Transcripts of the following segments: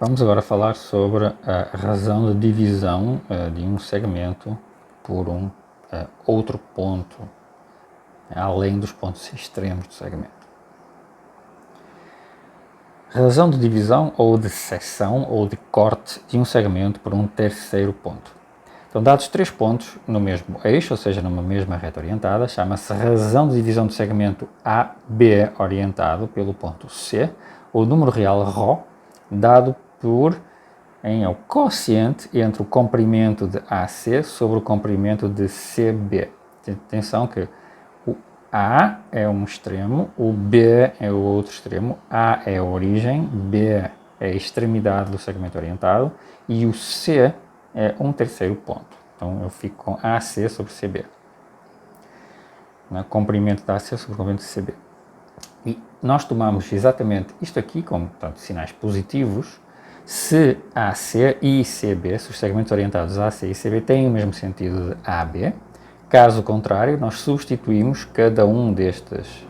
Vamos agora falar sobre a razão de divisão de um segmento por um outro ponto, além dos pontos extremos do segmento. Razão de divisão ou de seção ou de corte de um segmento por um terceiro ponto. Então, dados três pontos no mesmo eixo, ou seja, numa mesma reta orientada, chama-se razão de divisão do segmento AB orientado pelo ponto C, ou número real ρ, dado por é o quociente entre o comprimento de AC sobre o comprimento de CB. Atenção que o A é um extremo, o B é o outro extremo, A é a origem, B é a extremidade do segmento orientado e o C é um terceiro ponto. Então eu fico com AC sobre CB. Comprimento da AC sobre o comprimento de CB. E nós tomamos exatamente isto aqui como, portanto, sinais positivos se AC e CB, se os segmentos orientados AC e CB têm o mesmo sentido de AB. Caso contrário, nós substituímos cada um destes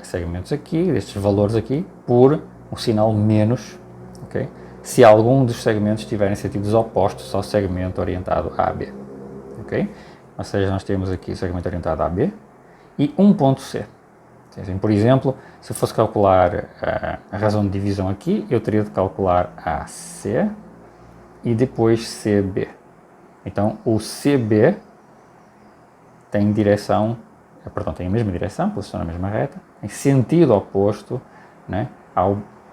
segmentos aqui, destes valores aqui, por um sinal menos, okay? Se algum dos segmentos tiverem sentidos opostos ao segmento orientado AB. Okay? Ou seja, nós temos aqui o segmento orientado AB e um ponto C. Por exemplo, se eu fosse calcular a razão de divisão aqui, eu teria de calcular AC e depois CB. Então, o CB tem tem a mesma direção, posiciona na mesma reta, em sentido oposto, né,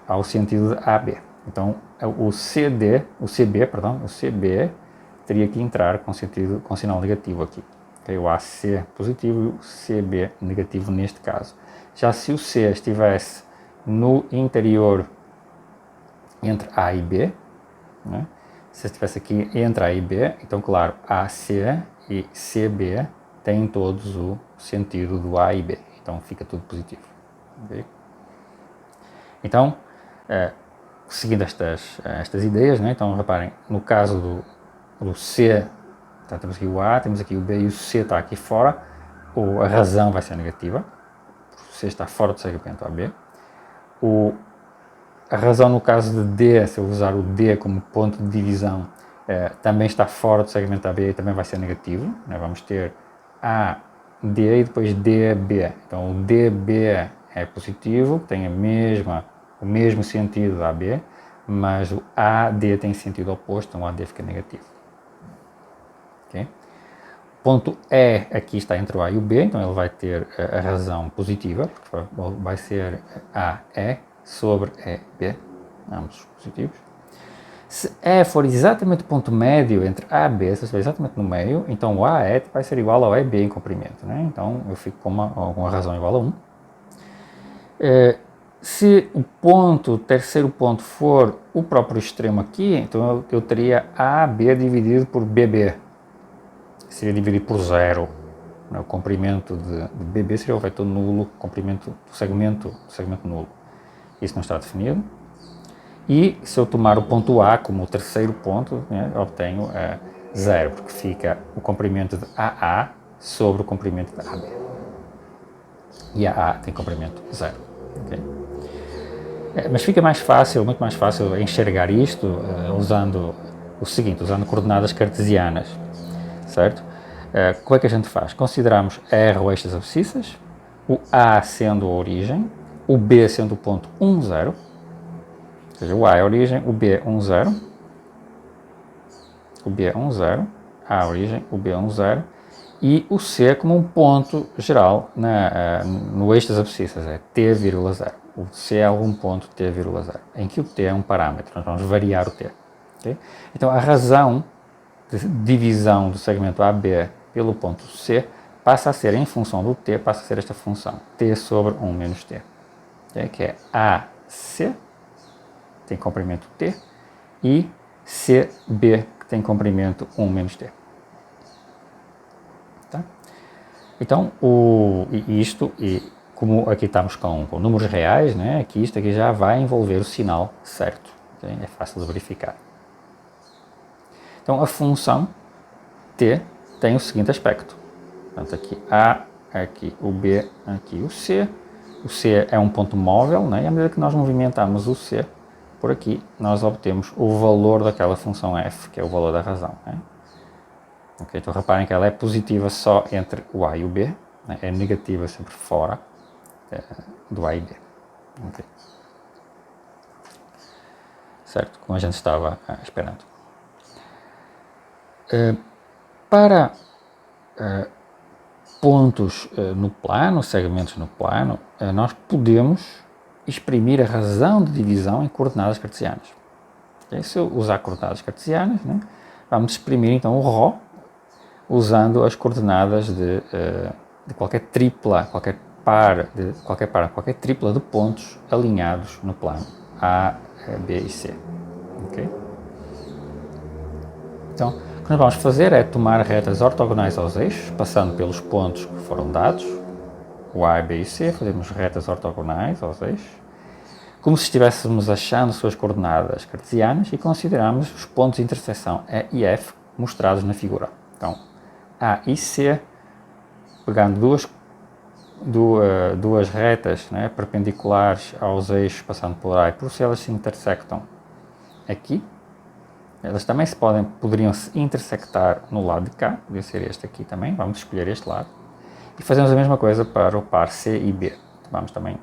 ao sentido de AB. Então, o CB teria que entrar com sinal negativo aqui. Okay? O AC positivo e o CB negativo neste caso. Já se o C estivesse no interior entre A e B, né? Se estivesse aqui entre A e B, então, claro, AC e CB têm todos o sentido do A e B. Então, fica tudo positivo. Okay? Então, seguindo estas ideias, né? Então, reparem, no caso do C, então, temos aqui o A, temos aqui o B e o C está aqui fora, a razão vai ser negativa. C está fora do segmento AB. A razão no caso de D, se eu usar o D como ponto de divisão, também está fora do segmento AB e também vai ser negativo. Né? Vamos ter AD e depois DB. Então o DB é positivo, tem o mesmo sentido da AB, mas o AD tem sentido oposto, então o AD fica negativo. Okay? Ponto E aqui está entre o A e o B, então ele vai ter a razão positiva, porque vai ser AE sobre EB, ambos positivos. Se E for exatamente o ponto médio entre A e B, se estiver exatamente no meio, então o AE vai ser igual ao EB em comprimento, né? Então eu fico com uma razão igual a 1. Se o terceiro ponto for o próprio extremo aqui, então eu teria AB dividido por BB. Seria dividido por 0. O comprimento de BB seria o vetor nulo, comprimento do segmento nulo. Isso não está definido. E se eu tomar o ponto A como o terceiro ponto, né, eu obtenho 0, porque fica o comprimento de AA sobre o comprimento de AB. E AA tem comprimento 0. Okay? Mas fica mais fácil, muito mais fácil enxergar isto usando coordenadas cartesianas. Certo? Como é que a gente faz? Consideramos R o eixo das abscissas, o A sendo a origem, o B sendo o ponto 1, 0, ou seja, o A é a origem, o B é 1, 0, o B é 1, 0, A é a origem, o B é 1, 0, e o C como um ponto geral no eixo das abscissas, é T, 0. O C é algum ponto T, 0, em que o T é um parâmetro, nós vamos variar o T. Okay? Então, a razão de divisão do segmento AB pelo ponto C passa a ser, em função do T, passa a ser esta função, T sobre 1 menos T, okay? Que é AC, que tem comprimento T, e CB, que tem comprimento 1 menos T. Tá? Então, como aqui estamos com números reais, né? Isto aqui já vai envolver o sinal certo, okay? É fácil de verificar. Então, a função T tem o seguinte aspecto. Portanto, aqui A, aqui o B, aqui o C. O C é um ponto móvel, né? E à medida que nós movimentamos o C, por aqui, nós obtemos o valor daquela função f, que é o valor da razão. Né? Okay, então reparem que ela é positiva só entre o a e o b, né? É negativa sempre fora do a e b. Okay. Certo? Como a gente estava esperando. Para pontos no plano, segmentos no plano, nós podemos exprimir a razão de divisão em coordenadas cartesianas. Okay? Se eu usar coordenadas cartesianas, né, vamos exprimir então o ρ usando as coordenadas de qualquer tripla, qualquer tripla de pontos alinhados no plano A, B e C. Okay? Então, o que nós vamos fazer é tomar retas ortogonais aos eixos, passando pelos pontos que foram dados, o A, B e C, fazemos retas ortogonais aos eixos, como se estivéssemos achando suas coordenadas cartesianas e consideramos os pontos de interseção E e F mostrados na figura. Então, A e C, pegando duas retas, né, perpendiculares aos eixos, passando por A e por C, elas se intersectam aqui. Elas também poderiam se intersectar no lado de cá, poderia ser este aqui também, vamos escolher este lado. E fazemos a mesma coisa para o par C e B. Tomamos também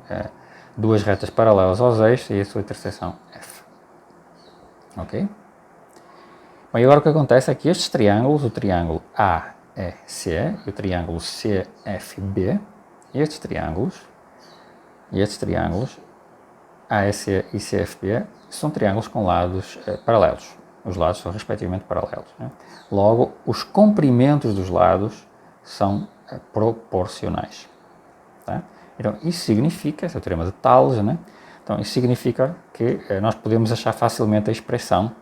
duas retas paralelas aos eixos e a sua interseção F. Ok? Bom, e agora o que acontece é que estes triângulos, o triângulo AEC e o triângulo CFB, estes triângulos AEC e CFB são triângulos com lados paralelos. Os lados são respectivamente paralelos. Né? Logo, os comprimentos dos lados são proporcionais. Tá? Então, isso significa, esse é o teorema de Tales, né? Então, isso significa que nós podemos achar facilmente a expressão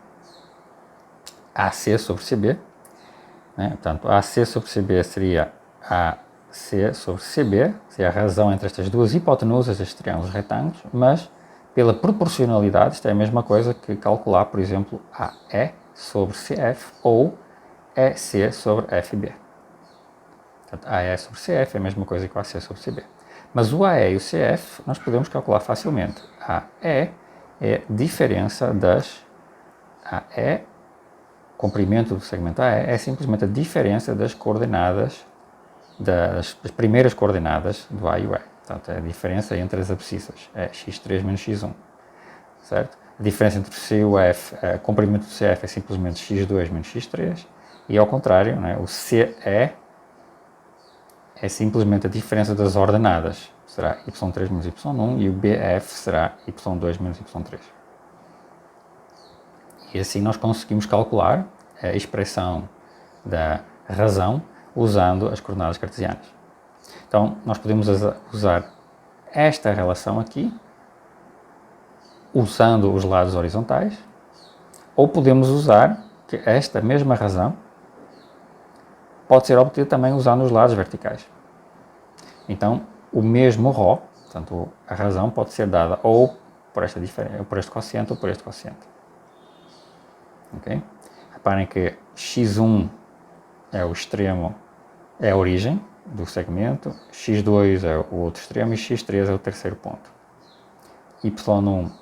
AC sobre CB. Né? Portanto, AC sobre CB seria AC sobre CB, seria a razão entre estas duas hipotenusas destes triângulos retângulos, mas pela proporcionalidade, isto é a mesma coisa que calcular, por exemplo, AE sobre CF ou EC sobre FB. Portanto, AE sobre CF é a mesma coisa que o AC sobre CB. Mas o AE e o CF nós podemos calcular facilmente. AE é a diferença das AE, comprimento do segmento AE, é simplesmente a diferença das coordenadas, das primeiras coordenadas do A e o E. Portanto, é a diferença entre as abscissas, é x3 menos x1, certo? A diferença entre o C e o F, o comprimento do CF é simplesmente x2 menos x3, e ao contrário, né, o CE é simplesmente a diferença das ordenadas, será y3 menos y1, e o BF será y2 menos y3. E assim nós conseguimos calcular a expressão da razão usando as coordenadas cartesianas. Então, nós podemos usar esta relação aqui, usando os lados horizontais, ou podemos usar que esta mesma razão pode ser obtida também usando os lados verticais. Então, o mesmo ρ, portanto, a razão pode ser dada ou por esta diferença, por este quociente ou por este quociente. Okay? Reparem que x1 é o extremo, é a origem do segmento, x2 é o outro extremo e x3 é o terceiro ponto. y1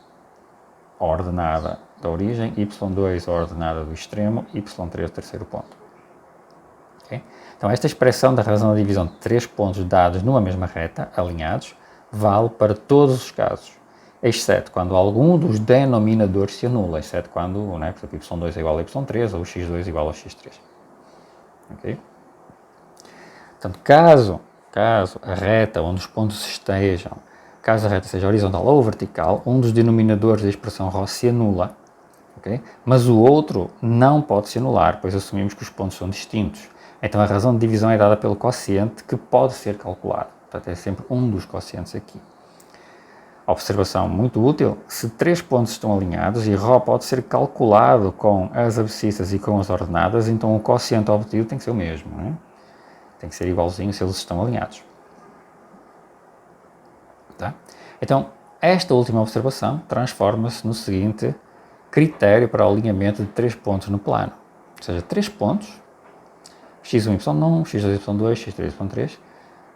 a ordenada da origem, y2 a ordenada do extremo, y3 o terceiro ponto. Okay? Então esta expressão da razão da divisão de três pontos dados numa mesma reta, alinhados, vale para todos os casos, exceto quando algum dos denominadores se anula, exceto quando, né, por exemplo, y2 é igual a y3 ou x2 é igual a x3. Okay? Portanto, caso a reta onde os pontos estejam, caso a reta seja horizontal ou vertical, um dos denominadores da expressão ρ se anula, okay? Mas o outro não pode se anular, pois assumimos que os pontos são distintos. Então a razão de divisão é dada pelo quociente que pode ser calculado. Portanto, é sempre um dos quocientes aqui. Observação muito útil: se três pontos estão alinhados e ρ pode ser calculado com as abscissas e com as ordenadas, então o quociente obtido tem que ser o mesmo, não é? Tem que ser igualzinho se eles estão alinhados. Tá? Então, esta última observação transforma-se no seguinte critério para o alinhamento de três pontos no plano. Ou seja, três pontos, x1, y1, x2, y2, x3, y3,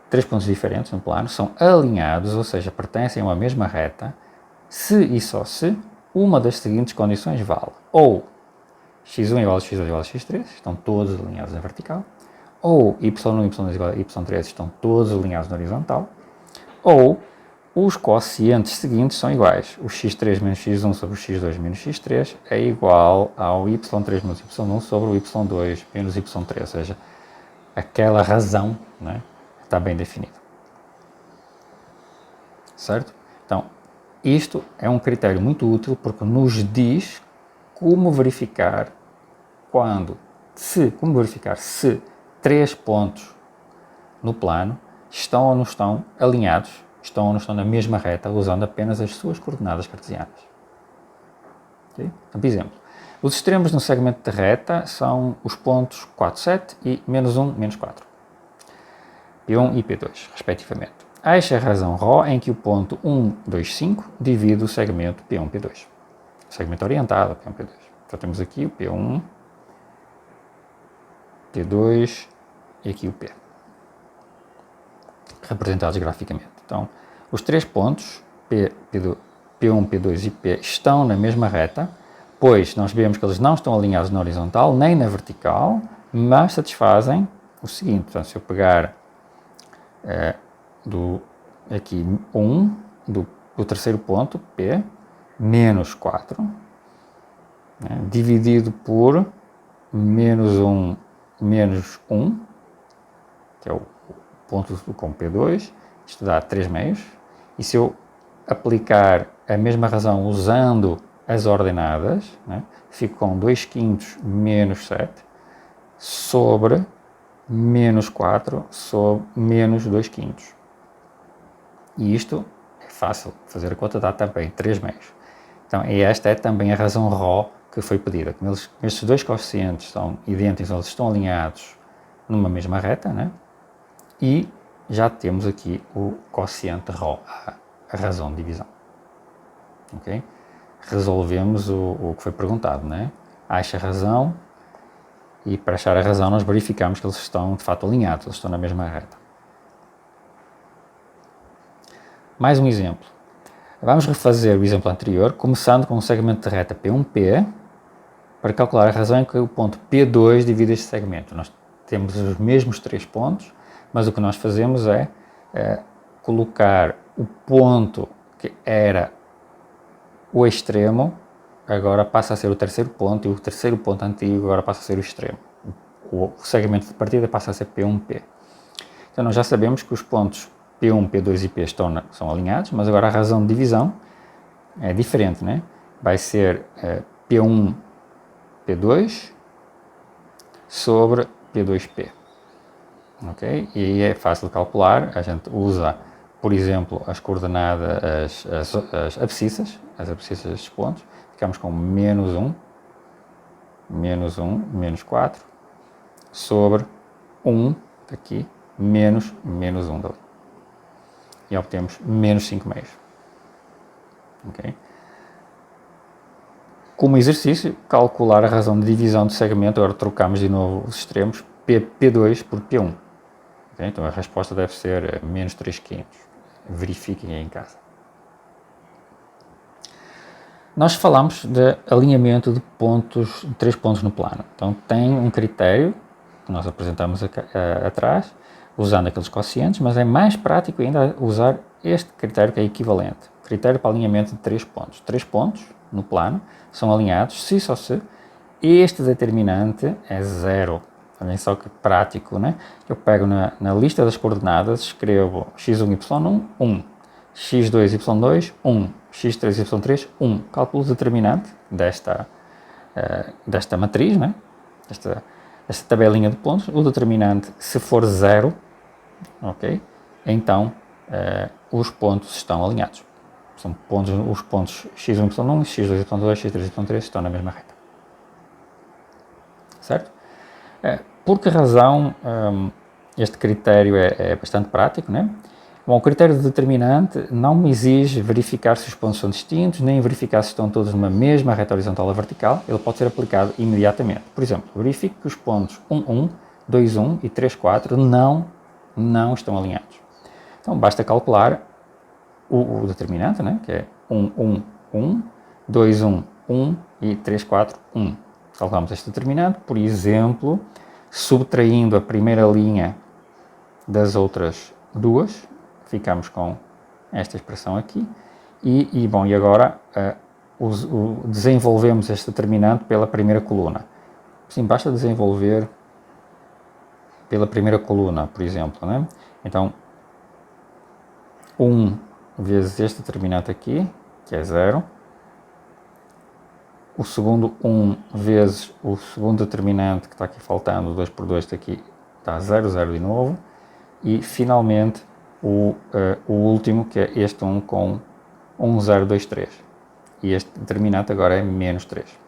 três pontos diferentes no plano, são alinhados, ou seja, pertencem a uma mesma reta, se e só se uma das seguintes condições vale. Ou x1 igual a x2 igual a x3, estão todos alinhados na vertical. Ou y1, y2 igual a y3 estão todos alinhados na horizontal. Ou os quocientes seguintes são iguais. O x3 menos x1 sobre o x2 menos x3 é igual ao y3 menos y1 sobre o y2 menos y3. Ou seja, aquela razão, né, está bem definida. Certo? Então, isto é um critério muito útil porque nos diz como verificar se três pontos no plano estão ou não estão alinhados, estão ou não estão na mesma reta, usando apenas as suas coordenadas cartesianas. Okay? Então, por exemplo, os extremos no segmento de reta são os pontos 4, 7 e menos 1, menos 4. P1 e P2, respectivamente. Acha a razão ρ em que o ponto 1, 2, 5 divide o segmento P1, P2. O segmento orientado a P1, P2. Então temos aqui o P1, P2 e aqui o P. Representados graficamente. Então, os três pontos, P1, P2 e P, estão na mesma reta, pois nós vemos que eles não estão alinhados na horizontal nem na vertical, mas satisfazem o seguinte. Então, se eu pegar aqui 1 do terceiro ponto, P, menos 4, né, dividido por menos 1, menos 1, que é o ponto com P2, isto dá 3 meios, e se eu aplicar a mesma razão usando as ordenadas, né, fico com 2 quintos menos 7 sobre menos 4 sobre menos 2 quintos. E isto é fácil, fazer a conta dá também 3 meios. Então, esta é também a razão ρ que foi pedida. Como estes dois quocientes são idênticos, eles estão alinhados numa mesma reta, né? E já temos aqui o quociente ρ, a razão de divisão. Okay? Resolvemos o que foi perguntado, né? Acha a razão e para achar a razão nós verificamos que eles estão de fato alinhados, eles estão na mesma reta. Mais um exemplo. Vamos refazer o exemplo anterior, começando com o segmento de reta P1P, para calcular a razão em que o ponto P2 divide este segmento. Nós temos os mesmos três pontos, mas o que nós fazemos é colocar o ponto que era o extremo, agora passa a ser o terceiro ponto, e o terceiro ponto antigo agora passa a ser o extremo. O segmento de partida passa a ser P1P. Então nós já sabemos que os pontos P1, P2 e P são alinhados, mas agora a razão de divisão é diferente, né? Vai ser P1, P2 sobre P2P. Ok? E aí é fácil de calcular, a gente usa, por exemplo, as coordenadas, as abscissas destes pontos, ficamos com menos 1, menos 4, sobre 1 aqui, menos 1 dali. E obtemos menos 5 meios. Okay? Como exercício, calcular a razão de divisão do segmento, agora trocamos de novo os extremos, P2 por P1. Okay? Então a resposta deve ser menos 3/500. Verifiquem aí em casa. Nós falamos de alinhamento de três pontos no plano. Então tem um critério que nós apresentamos atrás, usando aqueles quocientes, mas é mais prático ainda usar este critério que é equivalente. Critério para alinhamento de 3 pontos. 3 pontos no plano são alinhados se só se este determinante é 0. Olhem só que prático, né? Eu pego na lista das coordenadas, escrevo x1, y1, 1, x2, y2, 1, x3, y3, 1. Calculo o determinante desta matriz, né? Esta tabelinha de pontos. O determinante, se for 0, ok? Então, os pontos estão alinhados. São os pontos x1, y1, x2, y2, x3, y3 estão na mesma reta. Certo? Por que razão este critério é bastante prático, né? Bom, o critério de determinante não me exige verificar se os pontos são distintos, nem verificar se estão todos numa mesma reta horizontal ou vertical. Ele pode ser aplicado imediatamente. Por exemplo, verifique que os pontos 1, 1, 2, 1 e 3, 4 não estão alinhados. Então, basta calcular o determinante, né? Que é 1, 1, 1, 2, 1, 1 e 3, 4, 1. Calculamos este determinante, por exemplo, subtraindo a primeira linha das outras duas, ficamos com esta expressão aqui, e agora desenvolvemos este determinante pela primeira coluna. Sim, basta desenvolver pela primeira coluna, por exemplo, né? Então, 1 vezes este determinante aqui, que é 0, o segundo 1 vezes o segundo determinante que está aqui faltando, 2 por 2 aqui, está 0, 0 de novo, e finalmente o último, que é este 1 com 1, 0, 2, 3. E este determinante agora é menos 3.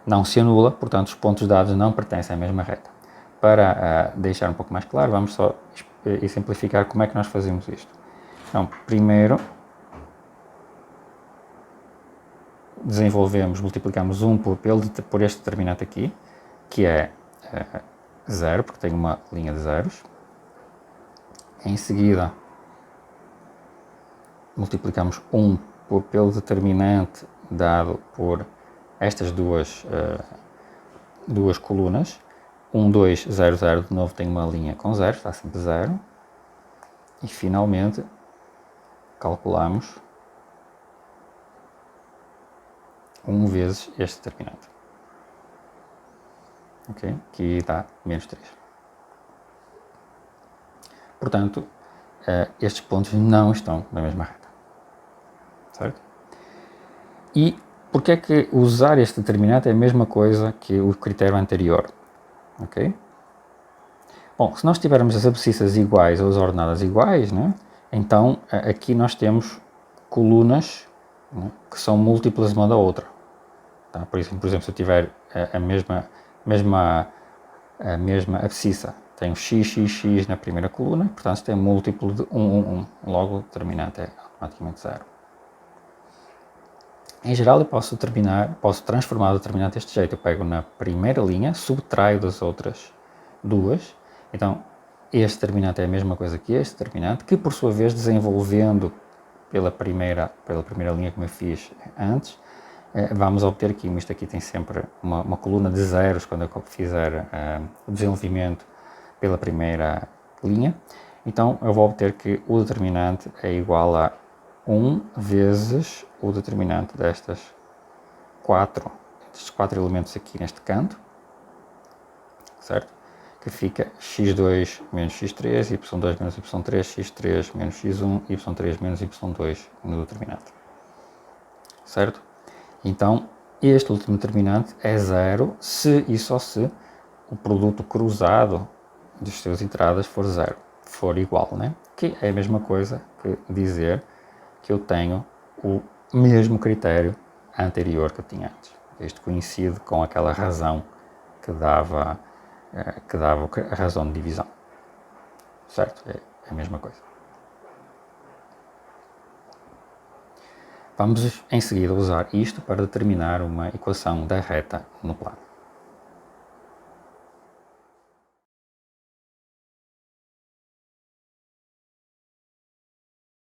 Não se anula, portanto os pontos dados não pertencem à mesma reta. Para deixar um pouco mais claro, vamos só exemplificar como é que nós fazemos isto. Então, primeiro desenvolvemos, multiplicamos 1 por este determinante aqui, que é 0, porque tem uma linha de zeros. Em seguida, multiplicamos 1 pelo determinante dado por estas duas colunas. 1, 2, 0, 0, de novo tem uma linha com 0, está sempre 0. E finalmente calculamos 1 vezes este determinante. Ok? Aqui dá menos 3. Portanto, estes pontos não estão na mesma reta. Certo? E porque é que usar este determinante é a mesma coisa que o critério anterior? Ok? Bom, se nós tivermos as abscissas iguais ou as ordenadas iguais, né, então aqui nós temos colunas, né, que são múltiplas uma da outra. Tá? Por exemplo, se eu tiver a mesma abscissa, tenho x na primeira coluna, portanto tem um múltiplo de 1, 1, 1. Logo o determinante é automaticamente 0. Em geral, eu posso transformar o determinante deste jeito. Eu pego na primeira linha, subtraio das outras duas. Então, este determinante é a mesma coisa que este determinante, que por sua vez, desenvolvendo pela primeira linha como eu fiz antes, vamos obter aqui, isto aqui tem sempre uma coluna de zeros quando eu fizer o desenvolvimento pela primeira linha. Então, eu vou obter que o determinante é igual a 1 vezes o determinante destes quatro elementos aqui neste canto, certo? Que fica x2 menos x3, y2 menos y3, x3 menos x1, y3 menos y2 no determinante, certo? Então, este último determinante é 0 se e só se o produto cruzado das suas entradas for 0, for igual, né? Que é a mesma coisa que dizer que eu tenho o mesmo critério anterior que eu tinha antes. Isto coincide com aquela razão que dava a razão de divisão. Certo? É a mesma coisa. Vamos em seguida usar isto para determinar uma equação da reta no plano.